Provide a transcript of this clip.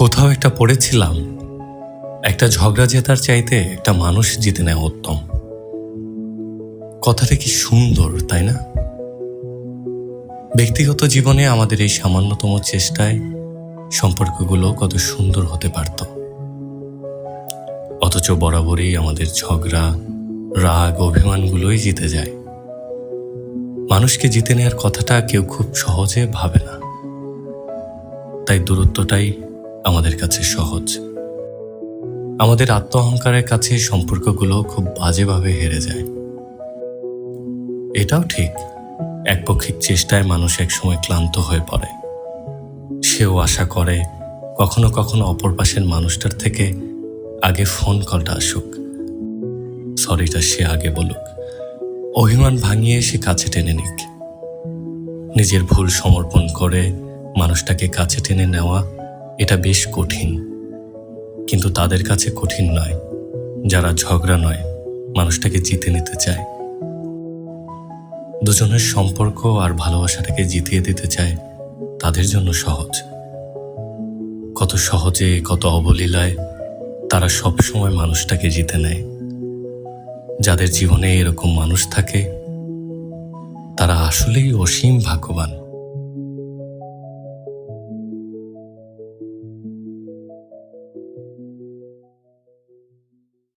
কোথাও একটা পড়েছিলাম, একটা ঝগড়া জেতার চাইতে একটা মানুষ জিতে নেওয়া উত্তম। কথাটা কি সুন্দর, তাই না? ব্যক্তিগত জীবনে আমাদের এই সামান্যতম চেষ্টায় সম্পর্কগুলো কত সুন্দর হতে পারত। অথচ বরাবরই আমাদের ঝগড়া, রাগ, অভিমানগুলোই জিতে যায়। মানুষকে জিতে নেওয়ার কথাটা কেউ খুব সহজে ভাবে না, তাই দূরত্বটাই আমাদের কাছে সহজ। আমাদের আত্ম অহংকারের কাছে সম্পর্কগুলো খুব বাজেভাবে হেরে যায়। এটাও ঠিক, একপক্ষিক চেষ্টায় মানুষ একসময় ক্লান্ত হয়ে পড়ে। সেও আশা করে কখনো কখনো অপর পাশের মানুষটার থেকে আগে ফোন কলটা আসুক, সরিটা সে আগে বলুক, অভিমান ভাঙিয়ে সে কাছে টেনে নিক। নিজের ভুল সমর্পণ করে মানুষটাকে কাছে টেনে নেওয়া এটা বেশ কঠিন, কিন্তু তাদের কাছে কঠিন নয় যারা ঝগড়া নয় মানুষটাকে জিতে নিতে চায়। দুজনের সম্পর্ক আর ভালোবাসাটাকে জিতিয়ে দিতে চায়, তাদের জন্য সহজ। কত সহজে, কত অবলীলায় তারা সব সময় মানুষটাকে জিতে নেয়। যাদের জীবনে এরকম মানুষ থাকে তারা আসলেই অসীম ভাগ্যবান।